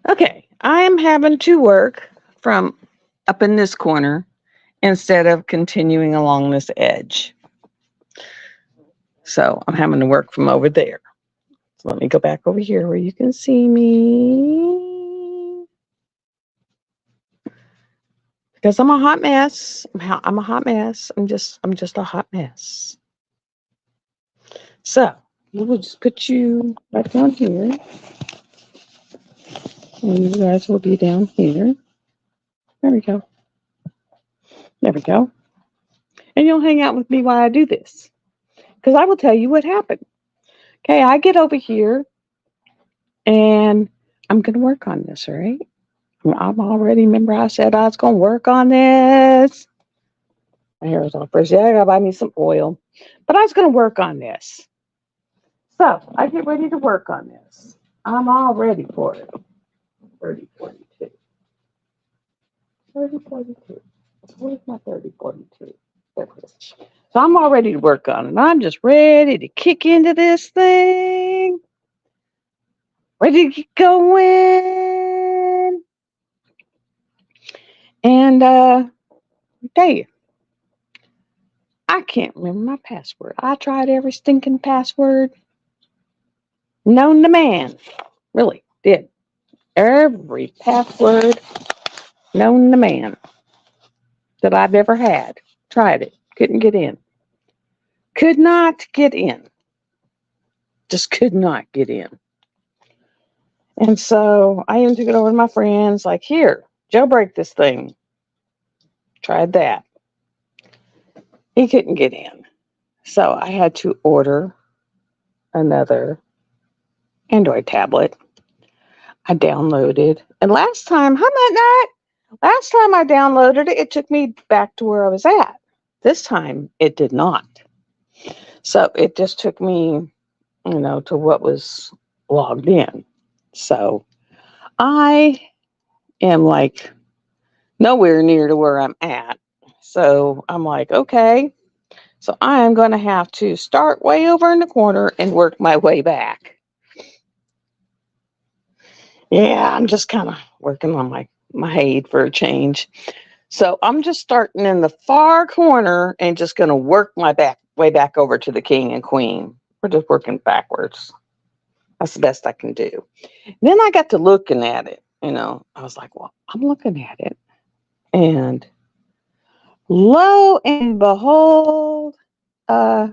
Okay, I'm having to work from up in this corner instead of continuing along this edge. So I'm having to work from over there. So let me go back over here where you can see me. Because I'm a hot mess. I'm a hot mess. I'm just a hot mess. So we'll just put you right down here. And you guys will be down here. There we go. There we go. And you'll hang out with me while I do this. Because I will tell you what happened. Okay, I get over here and I'm going to work on this, all right? I'm already, remember I said I was going to work on this. My hair is all first. Yeah, I got to buy me some oil. But I was going to work on this. So I get ready to work on this. I'm all ready for it. 30, 42. 30, 42. Where's my 30, 42? There it is. So I'm all ready to work on it. I'm just ready to kick into this thing. Ready to get going. And tell you, I can't remember my password. I tried every stinking password known to man. Really did. Every password known to man that I've ever had. Tried it. Couldn't get in. Could not get in. Just could not get in. And so I even took it over to my friends, like, here, jailbreak this thing. Tried that. He couldn't get in. So I had to order another Android tablet. I downloaded. And last time, how about that? Last time I downloaded it, it took me back to where I was at. This time it did not. So it just took me, to what was logged in. So I am like nowhere near to where I'm at. So I'm like, okay. So I am going to have to start way over in the corner and work my way back. Yeah, I'm just kind of working on my head for a change. So I'm just starting in the far corner and just going to work my way back over to the king and queen. We're just working backwards. That's the best I can do. Then I got to looking at it. I was like, well, I'm looking at it. And lo and behold, uh,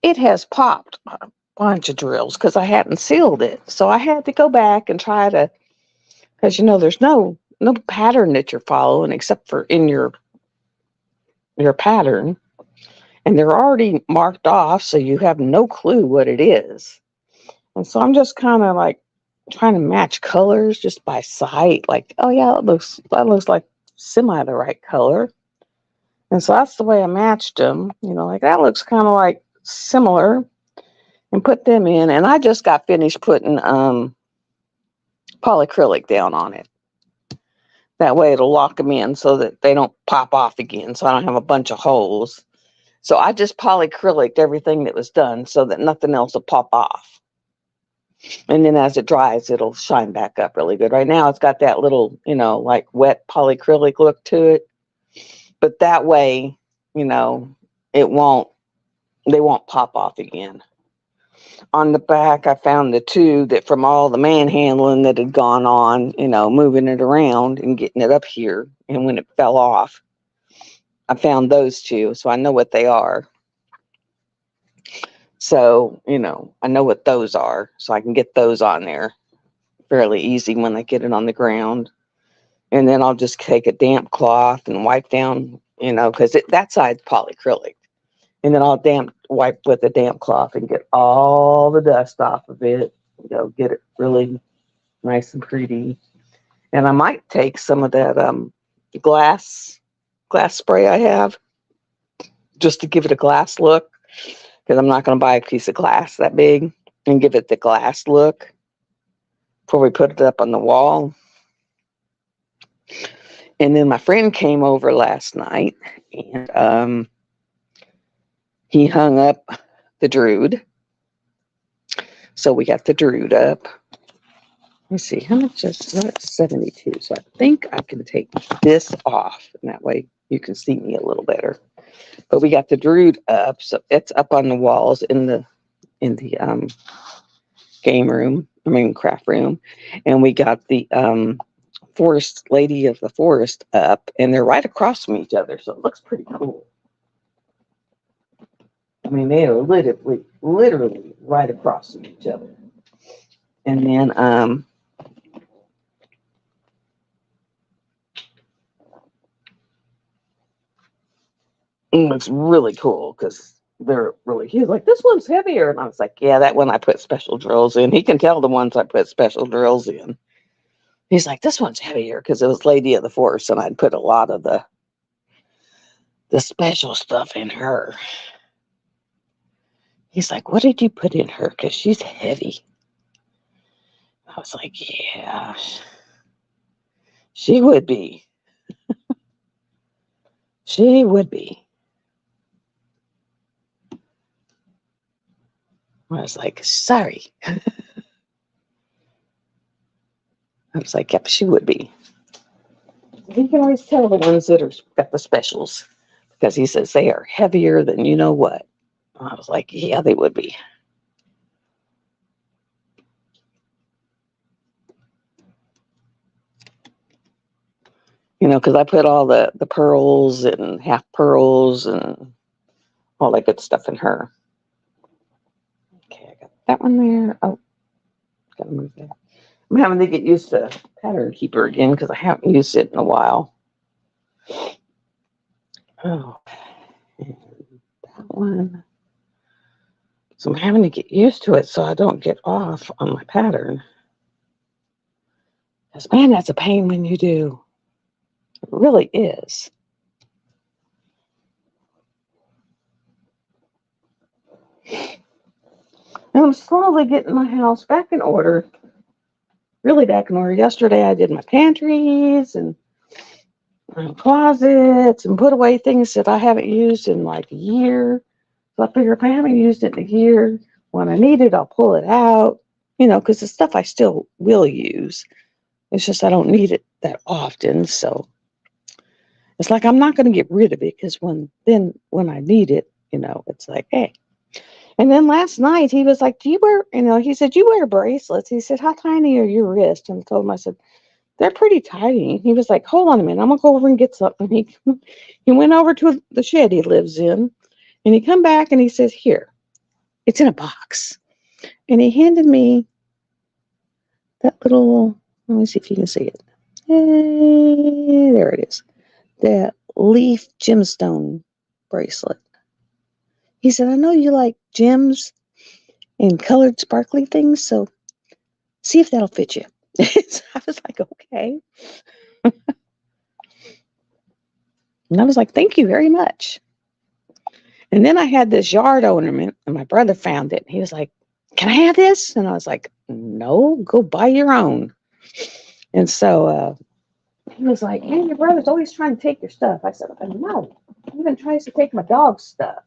it has popped a bunch of drills because I hadn't sealed it. So I had to go back and try to, because there's no pattern that you're following except for in your pattern, and they're already marked off, so you have no clue what it is. And so I'm just kind of like trying to match colors just by sight, like, oh yeah, that looks like semi the right color. And so that's the way I matched them, like that looks kind of like similar, and put them in. And I just got finished putting polyacrylic down on it. That way it'll lock them in so that they don't pop off again, so I don't have a bunch of holes. So I just polyacrylic everything that was done so that nothing else will pop off. And then as it dries, it'll shine back up really good. Right now it's got that little, like wet polyacrylic look to it. But that way, it won't, they won't pop off again. On the back, I found the two that from all the manhandling that had gone on, moving it around and getting it up here. And when it fell off, I found those two. So I know what they are. So, I know what those are. So I can get those on there fairly easy when I get it on the ground. And then I'll just take a damp cloth and wipe down, because that side's polyacrylic. And then I'll wipe with a damp cloth and get all the dust off of it. Get it really nice and pretty. And I might take some of that glass spray I have just to give it a glass look, because I'm not going to buy a piece of glass that big, and give it the glass look before we put it up on the wall. And then my friend came over last night, and he hung up the Drood. So we got the Drood up. me see, how much is that? 72. So I think I can take this off, and that way you can see me a little better. But we got the Druid up, so it's up on the walls in the game room. I mean craft room, and we got the Forest Lady of the Forest up, and they're right across from each other, so it looks pretty cool. I mean, they are literally right across from each other. And then it looks really cool because they're really. He's like, this one's heavier, and I was like, yeah, that one I put special drills in. He can tell the ones I put special drills in. He's like, this one's heavier because it was Lady of the Forest, and I'd put a lot of the special stuff in her. He's like, what did you put in her? Because she's heavy. I was like, yeah, she would be. She would be. I was like, sorry. I was like, yep, she would be. You can always tell the ones that are got the specials because he says they are heavier than you know what. I was like, yeah, they would be. You know, because I put all the pearls and half pearls and all that good stuff in her. Okay, I got that one there. Oh, gotta move that. I'm having to get used to Pattern Keeper again because I haven't used it in a while. Oh, and that one. So I'm having to get used to it so I don't get off on my pattern. Because, man, that's a pain when you do. It really is. And I'm slowly getting my house back in order. Really back in order. Yesterday I did my pantries and my closets and put away things that I haven't used in like a year. So I figure if I haven't used it in a year, when I need it, I'll pull it out. You know, because the stuff I still will use. It's just I don't need it that often. So it's like I'm not going to get rid of it because when I need it, you know, it's like, hey. And then last night he was like, do you wear, you know, he said, you wear bracelets. He said, how tiny are your wrists? And I told him, I said, they're pretty tiny. He was like, hold on a minute. I'm going to go over and get something. He went over to the shed he lives in and he come back and he says, here, it's in a box. And he handed me that little, let me see if you can see it. Hey, there it is. That leaf gemstone bracelet. He said, I know you like gems and colored sparkly things, so see if that'll fit you. So I was like, okay. And I was like, thank you very much. And then I had this yard ornament, and my brother found it. He was like, can I have this? And I was like, no, go buy your own. And so he was like, hey, your brother's always trying to take your stuff. I said, no, he even tries to take my dog's stuff.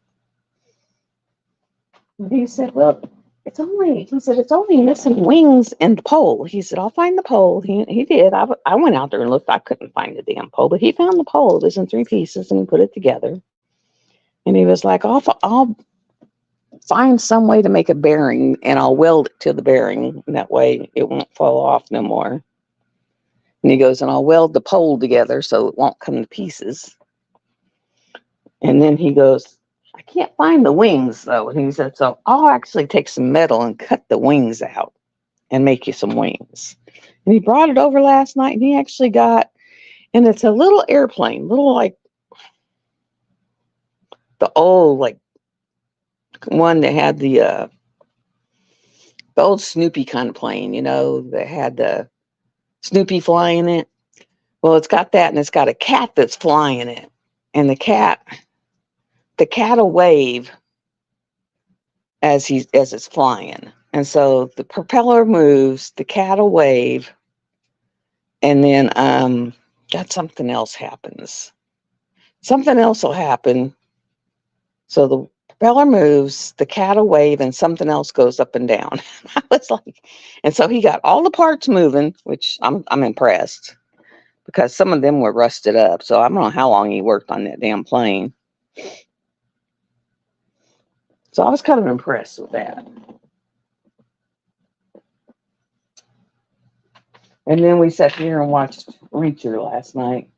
And he said, well, it's only missing wings and the pole. He said, I'll find the pole. He did. I went out there and looked. I couldn't find the damn pole, but he found the pole. It was in 3 pieces and he put it together. And he was like, I'll find some way to make a bearing and I'll weld it to the bearing. And that way it won't fall off no more. And he goes, and I'll weld the pole together so it won't come to pieces. And then he goes, I can't find the wings though. And he said, so I'll actually take some metal and cut the wings out and make you some wings. And he brought it over last night and he actually got, and it's a little airplane, little like the old, like one that had the old Snoopy kind of plane, you know, that had the Snoopy flying it. Well, it's got that and it's got a cat that's flying it. And the cat will wave as it's flying. And so the propeller moves, the cat will wave, and then something else happens. Something else will happen. So the Beller moves, the cat will wave, and something else goes up and down. I was like, and so he got all the parts moving, which I'm impressed because some of them were rusted up. So I don't know how long he worked on that damn plane. So I was kind of impressed with that. And then we sat here and watched Reacher last night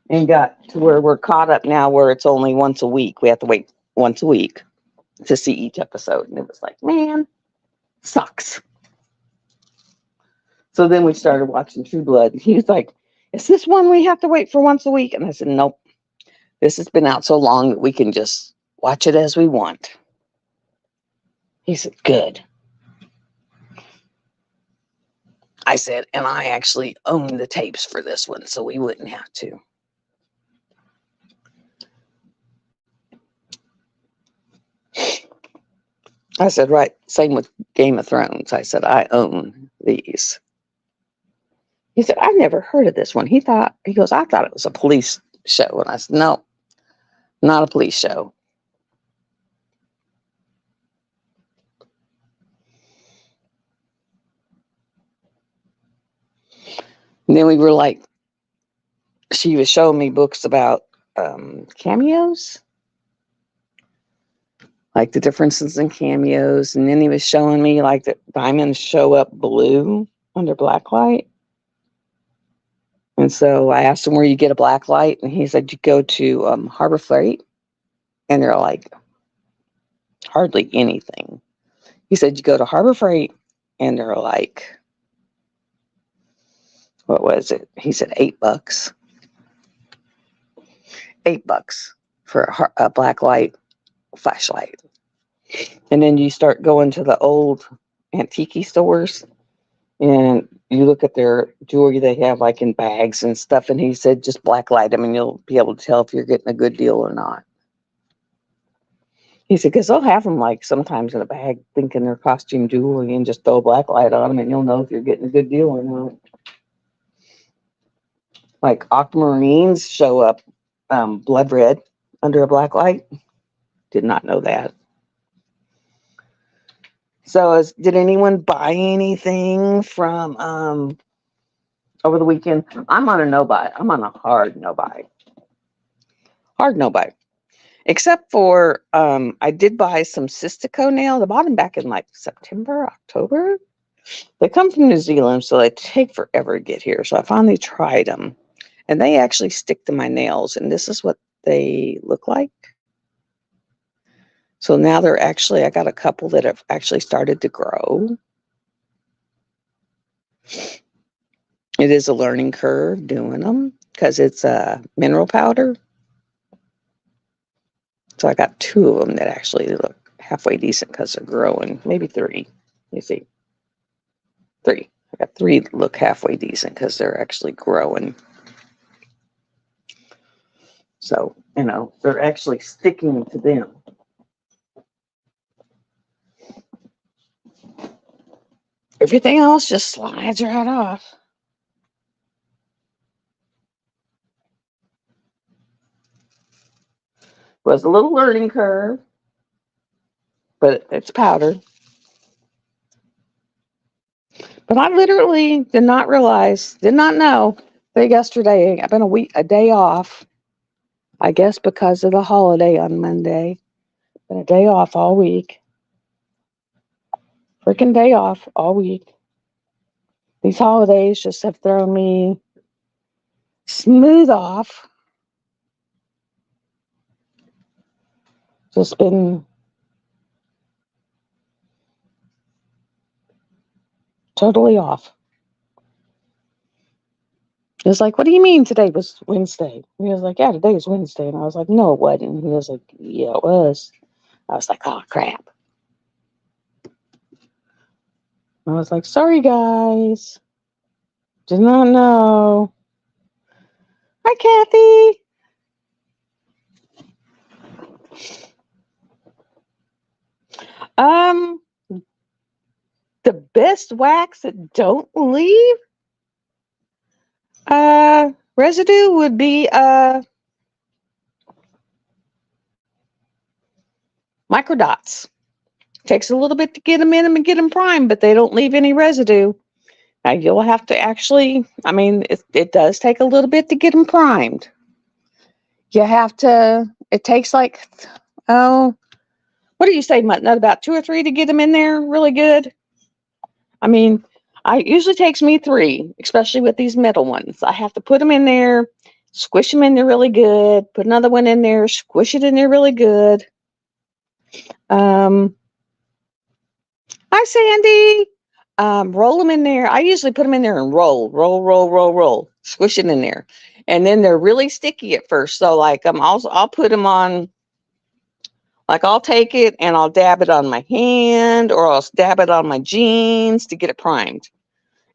and got to where we're caught up now where it's only once a week. We have to wait once a week to see each episode. And it was like, man, sucks. So then we started watching True Blood. He was like, is this one we have to wait for once a week? And I said, nope. This has been out so long that we can just watch it as we want. He said, good. I said, and I actually own the tapes for this one, so we wouldn't have to. I said, right, same with Game of Thrones. I said, I own these. He said, I've never heard of this one. He goes, I thought it was a police show. And I said, no, not a police show. And then we were like, she was showing me books about cameos, like the differences in cameos. And then he was showing me like that diamonds show up blue under black light. And so I asked him where you get a black light. And he said, you go to Harbor Freight. And they're like, hardly anything. He said, you go to Harbor Freight and they're like, what was it? He said $8. $8 for a black light flashlight. And then you start going to the old antique stores and you look at their jewelry they have like in bags and stuff. And he said, just black light them and you'll be able to tell if you're getting a good deal or not. He said, because they'll have them like sometimes in a bag thinking they're costume jewelry and just throw a black light on them and you'll know if you're getting a good deal or not. Like aquamarines show up blood red under a black light. Did not know that. So did anyone buy anything from over the weekend? I'm on a no buy. I'm on a hard no buy. Hard no buy. Except for I did buy some Sistico nails. I bought them back in like September, October. They come from New Zealand, so they take forever to get here. So I finally tried them. And they actually stick to my nails. And this is what they look like. So now they're actually, I got a couple that have actually started to grow. It is a learning curve doing them because it's a mineral powder. So I got 2 of them that actually look halfway decent because they're growing. Maybe 3. Let me see. 3. I got 3 that look halfway decent because they're actually growing. So, you know, they're actually sticking to them. Everything else just slides right off. Was a little learning curve, but it's powder. But I literally did not know that yesterday I've been a day off. I guess because of the holiday on Monday. Been a day off all week. Freaking day off all week. These holidays just have thrown me smooth off. Just been totally off. He was like, what do you mean today was Wednesday? He was like, yeah, today is Wednesday. And I was like, no, it wasn't. He was like, yeah, it was. I was like, oh, crap. I was like, sorry, guys. Did not know. Hi, Kathy. The best wax that don't leave residue would be Microdots. Takes a little bit to get them in them and get them primed, but they don't leave any residue. Now you'll have to actually, I mean, it does take a little bit to get them primed. You have to, it takes like, oh, what do you say, Mutton? About 2 or 3 to get them in there really good? I mean, it usually takes me 3, especially with these metal ones. I have to put them in there, squish them in there really good, put another one in there, squish it in there really good. Hi, Sandy. Roll them in there. I usually put them in there and roll, squish it in there. And then they're really sticky at first. So like I'll put them on, like I'll take it and I'll dab it on my hand or I'll dab it on my jeans to get it primed.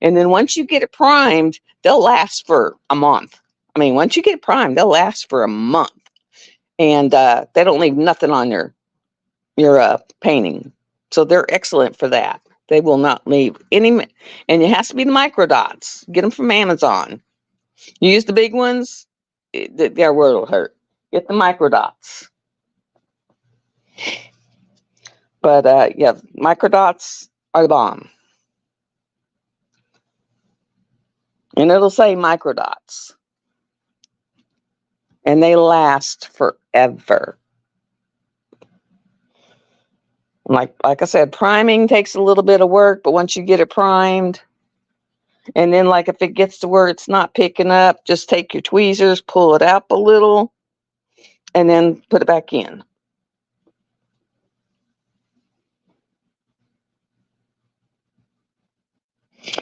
And then once you get it primed, they'll last for a month. I mean, once you get it primed, they'll last for a month. And they don't leave nothing on your painting. So they're excellent for that. They will not leave any, and it has to be the microdots. Get them from Amazon. You use the big ones, they're where it'll hurt. Get the microdots. But yeah, microdots are the bomb. And it'll say microdots. And they last forever. Like I said, priming takes a little bit of work, but once you get it primed, and then like if it gets to where it's not picking up, just take your tweezers, pull it up a little, and then put it back in.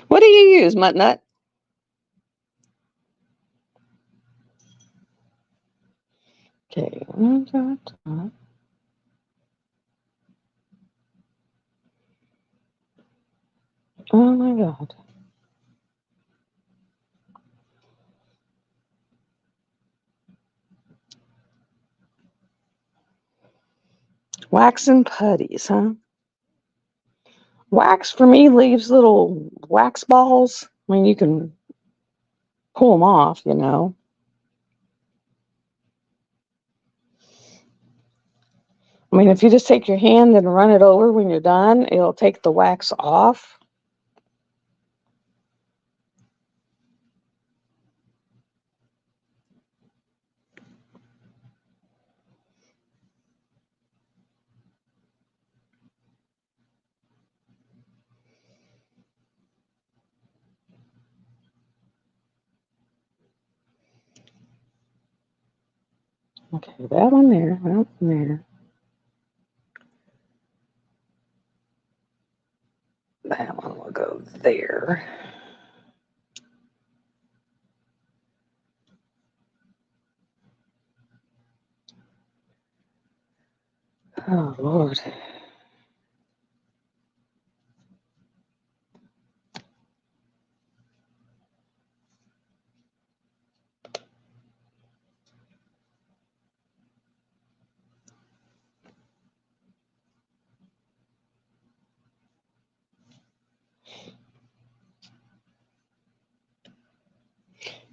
What do you use, Mutt Nut? Okay. Oh my God. Wax and putties, huh? Wax for me leaves little wax balls. I mean, you can pull them off, you know. I mean, if you just take your hand and run it over when you're done, it'll take the wax off. Okay, that one there, that one there. That one will go there. Oh, Lord.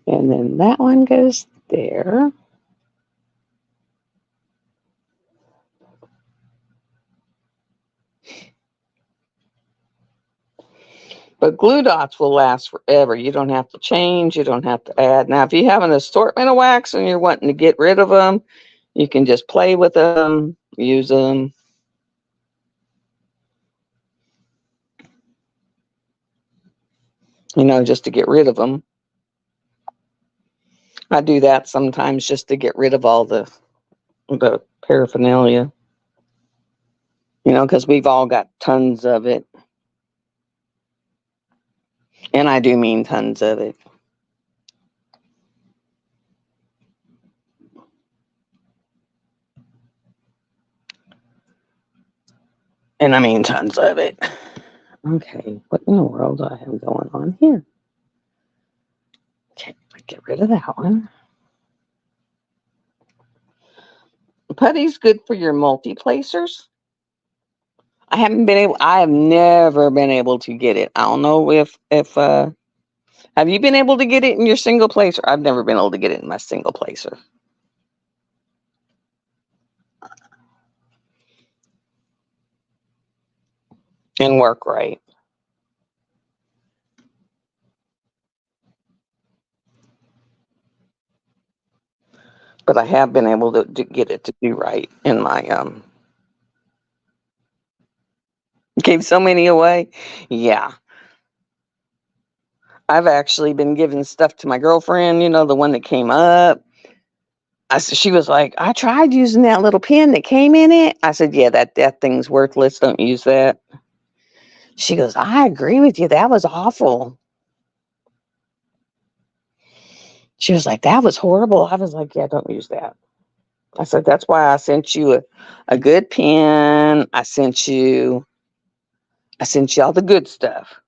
And then that one goes there. But glue dots will last forever. You don't have to change. You don't have to add. Now, if you have an assortment of wax and you're wanting to get rid of them, you can just play with them, use them. You know, just to get rid of them. I do that sometimes just to get rid of all the paraphernalia. You know, because we've all got tons of it. And I do mean tons of it. And I mean tons of it. Okay, what in the world do I have going on here? Okay, get rid of that one. Putty's good for your multi-placers. I have never been able to get it. I don't know if have you been able to get it in your single placer? I've never been able to get it in my single placer. and work right. But I have been able to get it to do right in my gave so many away. Yeah. I've actually been giving stuff to my girlfriend, the one that came up. She was like, I tried using that little pen that came in it. I said, yeah, that thing's worthless. Don't use that. She goes, I agree with you. That was awful. She was like, that was horrible. I was like, yeah, don't use that. I said, that's why I sent you a good pen. I sent you all the good stuff.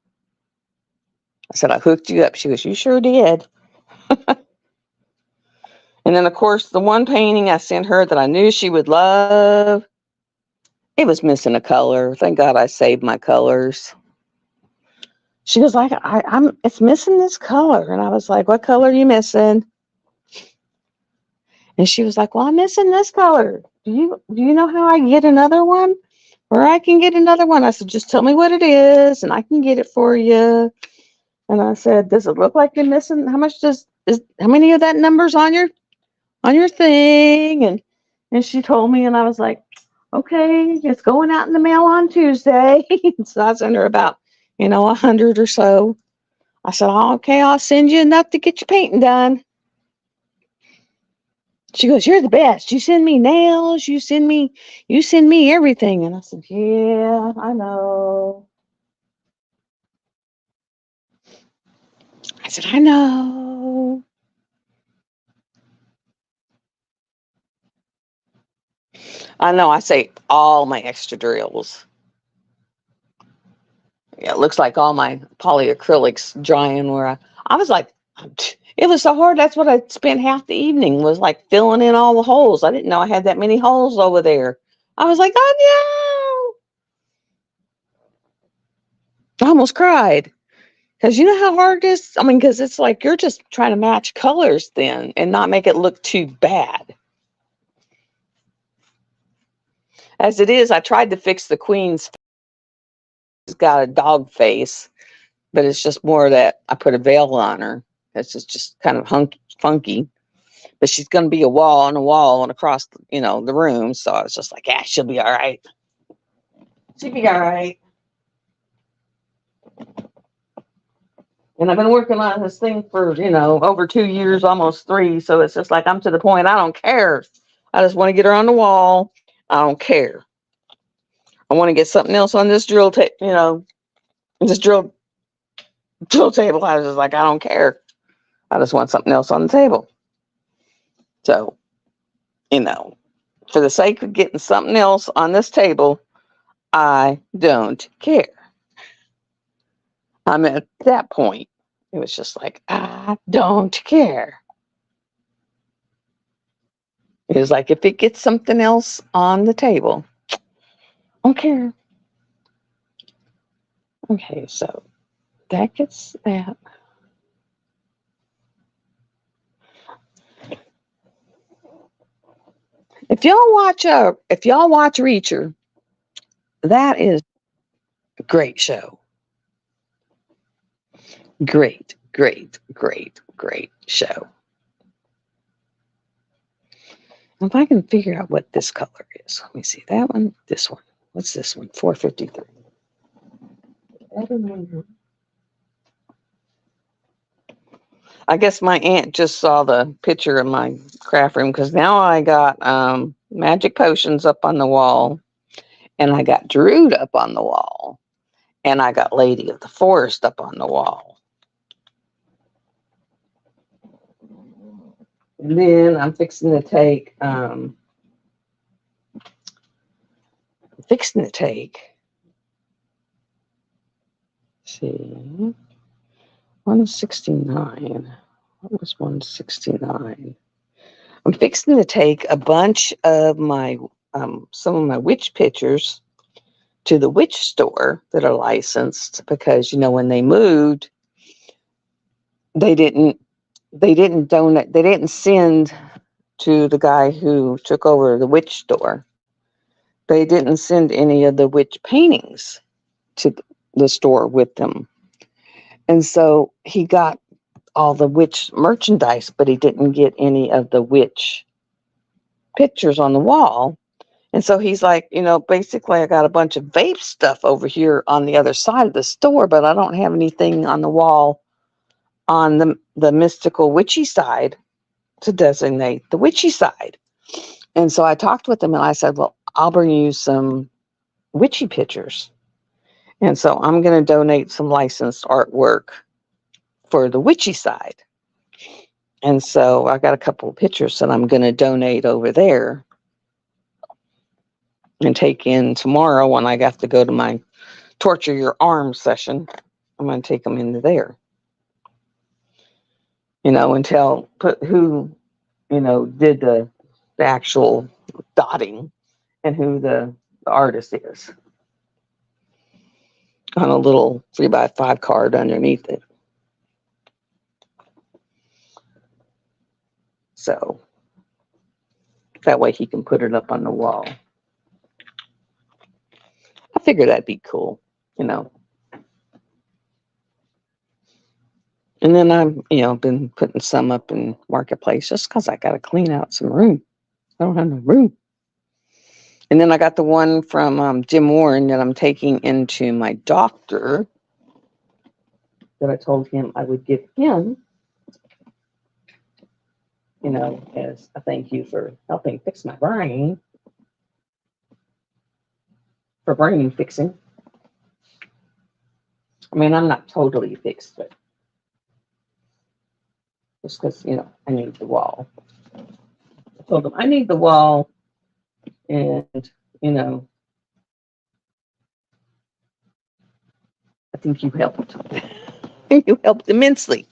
I said, I hooked you up. She goes, you sure did. And then, of course, the one painting I sent her that I knew she would love, it was missing a color. Thank God I saved my colors. She was like, it's missing this color. And I was like, what color are you missing? And she was like, well, I'm missing this color. Do you know how I get another one? Or I can get another one. I said, just tell me what it is and I can get it for you. And I said, does it look like you're missing? How many of that numbers on your thing? And she told me, and I was like, okay, it's going out in the mail on Tuesday. So I sent her about, 100 or so. I said, oh, okay, I'll send you enough to get your painting done. She goes, you're the best. You send me nails, you send me everything. And I said, yeah, I know. I said, I know. I know. I say all my extra drills. Yeah, it looks like all my polyacrylics drying where I was like, it was so hard. That's what I spent half the evening was like filling in all the holes. I didn't know I had that many holes over there. I was like, oh no. I almost cried. Because you know how hard it is? I mean, because it's like you're just trying to match colors then and not make it look too bad. As it is, I tried to fix the queen's. She's got a dog face, but it's just more that I put a veil on her. It's just kind of funky. But she's going to be a wall and across, the room. So I was just like, yeah, she'll be all right. She'll be all right. And I've been working on this thing for, over 2 years, almost 3. So it's just like, I'm to the point, I don't care. I just want to get her on the wall. I don't care. I want to get something else on this this drill table. I was just like, I don't care. I just want something else on the table. So, for the sake of getting something else on this table, I don't care. I'm at that point. It was just like, I don't care. It was like, if it gets something else on the table, I don't care. Okay, so that gets that. If y'all watch Reacher, that is a great show. Great, great, great, great show. If I can figure out what this color is, let me see that one, this one. What's this one? 453. I guess my aunt just saw the picture of my craft room because now I got magic potions up on the wall, and I got Druid up on the wall, and I got Lady of the Forest up on the wall. And then I'm fixing to take see, 169. What was 169? I'm fixing to take a bunch of my some of my witch pictures to the witch store that are licensed because when they moved, they didn't donate, they didn't send to the guy who took over the witch store. They didn't send any of the witch paintings to the store with them. And so he got all the witch merchandise, but he didn't get any of the witch pictures on the wall. And so he's like, basically I got a bunch of vape stuff over here on the other side of the store, but I don't have anything on the wall on the mystical witchy side to designate the witchy side. And so I talked with him and I said, well, I'll bring you some witchy pictures. And so I'm going to donate some licensed artwork for the witchy side. And so I got a couple of pictures that I'm going to donate over there and take in tomorrow when I have to go to my torture your arm session. I'm going to take them into there. And put who, did the actual dotting and who the artist is on a little 3x5 card underneath it. So that way he can put it up on the wall. I figured that'd be cool, And then I've, been putting some up in Marketplace just because I got to clean out some room. I don't have no room. And then I got the one from Jim Warren that I'm taking into my doctor that I told him I would give him, as a thank you for helping fix my brain, for brain fixing. I mean, I'm not totally fixed, but just because, I need the wall. I told him I need the wall, and, I think you helped. You helped immensely.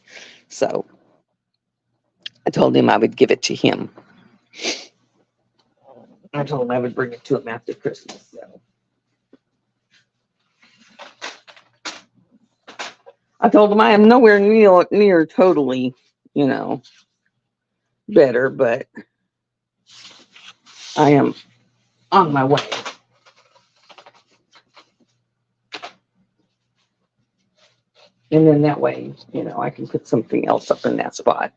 So I told him I would give it to him. I told him I would bring it to him after Christmas. So I told him I am nowhere near totally, better, but I am on my way. And then that way, I can put something else up in that spot.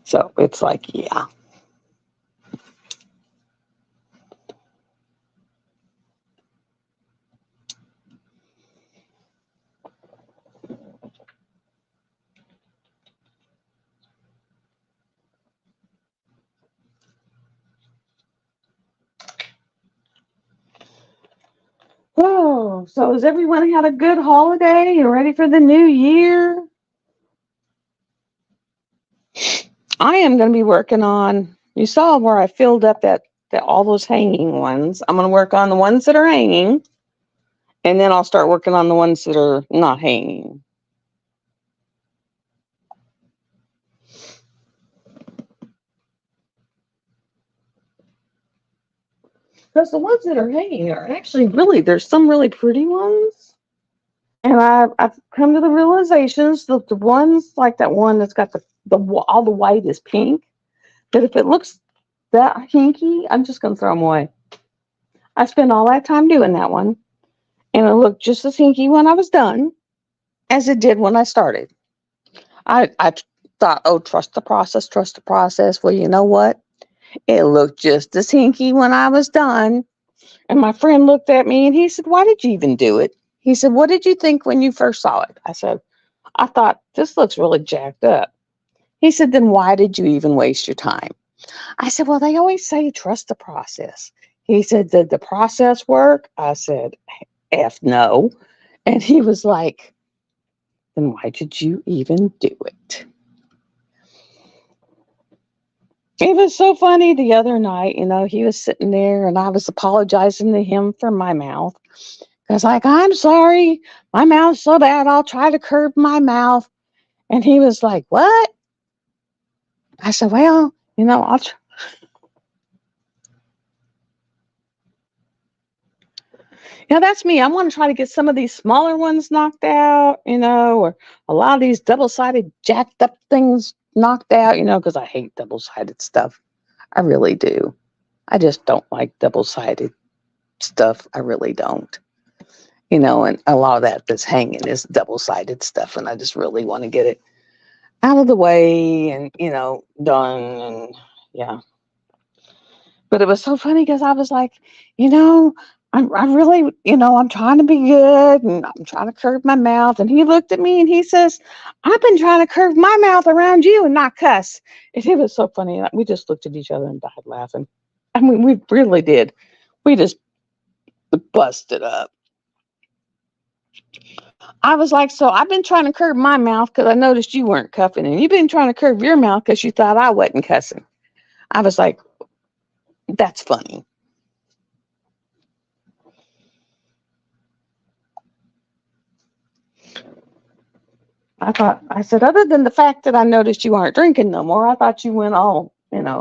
So it's like, yeah. Oh, so has everyone had a good holiday? You ready for the new year? I am going to be working on, you saw where I filled up that all those hanging ones. I'm going to work on the ones that are hanging, and then I'll start working on the ones that are not hanging. Because the ones that are hanging are actually there's some really pretty ones. And I've come to the realizations that the ones like that one that's got all the white is pink, that if it looks that hinky, I'm just going to throw them away. I spent all that time doing that one, and it looked just as hinky when I was done as it did when I started. I thought, oh, trust the process. Well, you know what? It looked just as hinky when I was done. And my friend looked at me and he said, why did you even do it? He said, what did you think when you first saw it? I said, I thought, this looks really jacked up. He said, then why did you even waste your time? I said, well, they always say trust the process. He said, did the process work? I said, F no. And he was like, then why did you even do it? It was so funny the other night, he was sitting there and I was apologizing to him for my mouth. I was like, I'm sorry, my mouth's so bad, I'll try to curb my mouth. And he was like, what? I said, well, that's me. I want to try to get some of these smaller ones knocked out, or a lot of these double-sided jacked up things knocked out, because I hate double-sided stuff. I really do. I just don't like double-sided stuff. I really don't. And a lot of that's hanging is double-sided stuff, and I just really want to get it out of the way and, done, and yeah. But it was so funny because I was like, I really, I'm trying to be good and I'm trying to curve my mouth. And he looked at me and he says, I've been trying to curve my mouth around you and not cuss. And it was so funny. We just looked at each other and died laughing. I mean, we really did. We just busted up. I was like, so I've been trying to curve my mouth because I noticed you weren't cuffing. And you've been trying to curve your mouth because you thought I wasn't cussing. I was like, that's funny. I said, other than the fact that I noticed you aren't drinking no more, I thought you went all,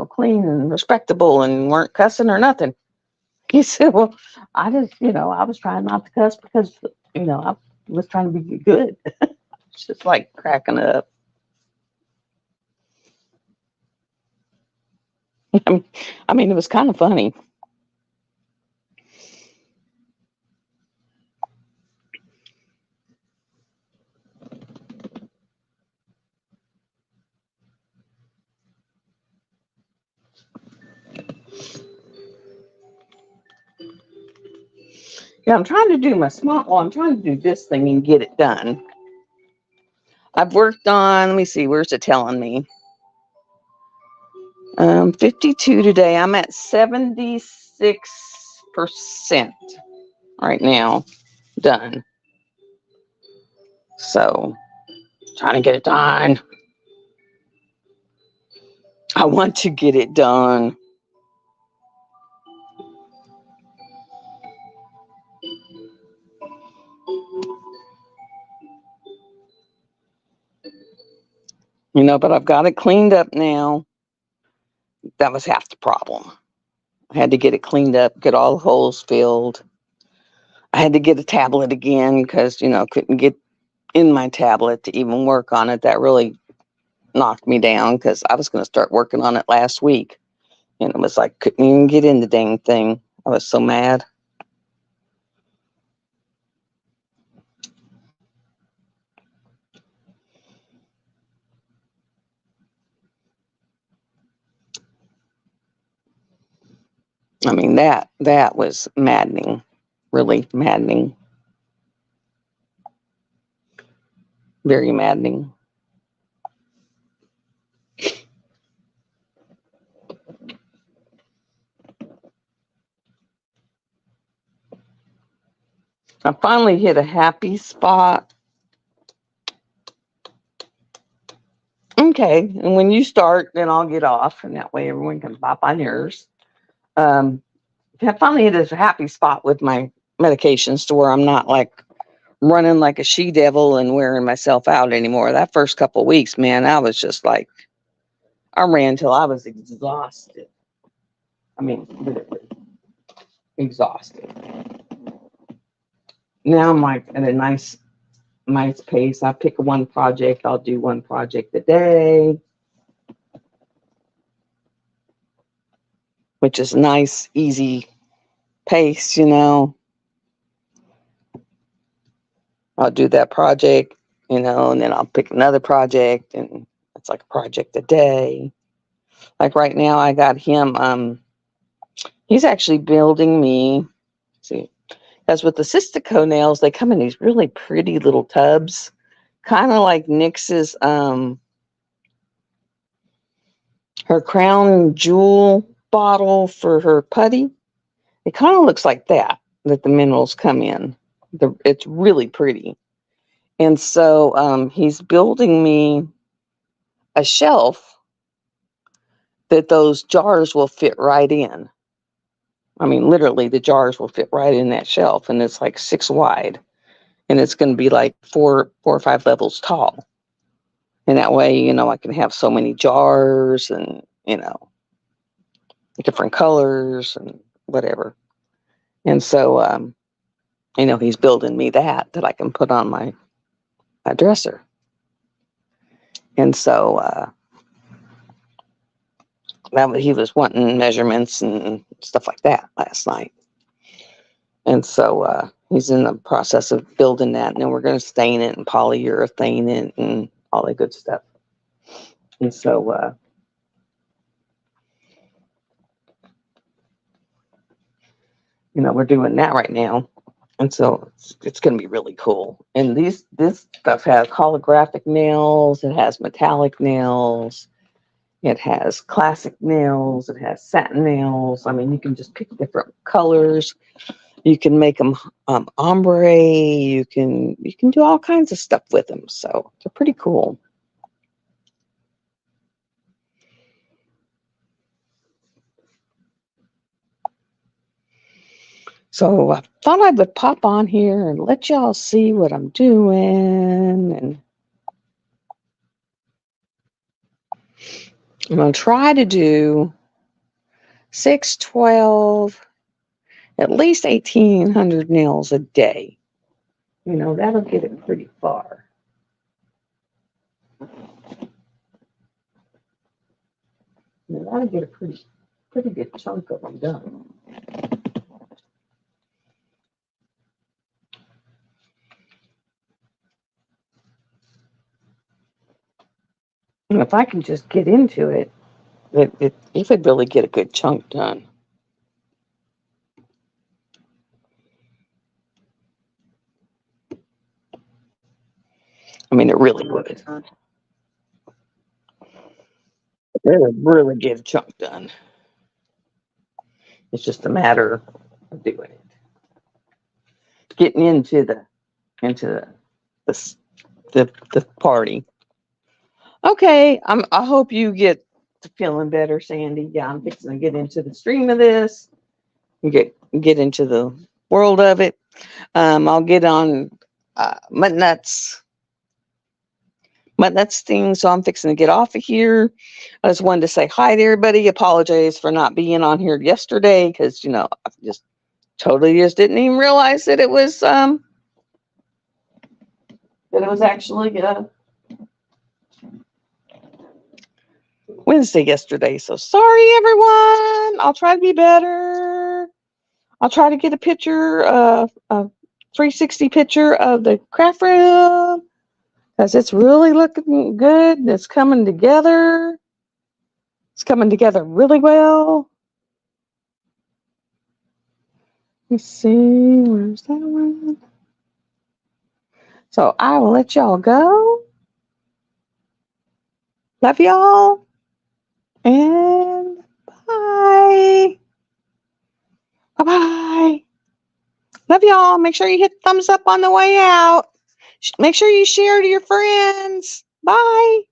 clean and respectable and weren't cussing or nothing. He said, well, I just, I was trying not to cuss because, I was trying to be good. It's just like cracking up. I mean, it was kind of funny. Yeah, I'm trying to do I'm trying to do this thing and get it done. I've worked on, let me see, where's it telling me? 52 today. I'm at 76% right now done. So, trying to get it done. I want to get it done. But I've got it cleaned up now. That was half the problem. I had to get it cleaned up, get all the holes filled. I had to get a tablet again because, couldn't get in my tablet to even work on it. That really knocked me down because I was going to start working on it last week. And it was like, couldn't even get in the dang thing. I was so mad. I mean, that was maddening, really maddening, very maddening. I finally hit a happy spot. Okay, and when you start, then I'll get off, and that way everyone can pop on yours. I finally hit a happy spot with my medications to where I'm not like running like a she devil and wearing myself out anymore. That first couple of weeks, man, I was just like, I ran till I was exhausted. I mean, literally exhausted. Now I'm like at a nice pace. I pick one project. I'll do one project a day, which is nice, easy pace, I'll do that project, and then I'll pick another project, and it's like a project a day. Like right now, I got him. He's actually building me. See, because with the Sistico nails, they come in these really pretty little tubs, kind of like Nyx's her crown jewel bottle for her putty. It kind of looks like that the minerals come in. It's really pretty. And so he's building me a shelf that those jars will fit right in. I mean, literally, the jars will fit right in that shelf, and it's like 6 wide, and it's going to be like four or five levels tall. And that way, I can have so many jars and, different colors and whatever. And so, he's building me that I can put on my dresser. And so, he was wanting measurements and stuff like that last night. And so, he's in the process of building that, and then we're going to stain it and polyurethane it and all that good stuff. And so, we're doing that right now. And so it's going to be really cool. And this stuff has holographic nails. It has metallic nails. It has classic nails. It has satin nails. I mean, you can just pick different colors. You can make them ombre. You can do all kinds of stuff with them. So they're pretty cool. So I thought I would pop on here and let y'all see what I'm doing. And I'm going to try to do 6, 12, at least 1,800 nails a day. That'll get it pretty far. That'll get a pretty good chunk of them done. And if I can just get into it, it would really get a good chunk done. I mean, it really would. It would really get a chunk done. It's just a matter of doing it. Getting into the party. Okay, I hope you get to feeling better, Sandy. Yeah, I'm fixing to get into the stream of this. Get into the world of it. I'll get on Mutt Nuts thing, so I'm fixing to get off of here. I just wanted to say hi to everybody. Apologize for not being on here yesterday because I just totally didn't even realize that it was actually Wednesday yesterday. So sorry, everyone. I'll try to be better. I'll try to get a picture, a 360 picture of the craft room because it's really looking good. It's coming together. It's coming together really well. Let's see, where's that one? So I will let y'all go. Love y'all. And bye. Bye-bye. Love y'all. Make sure you hit thumbs up on the way out. Make sure you share to your friends. Bye.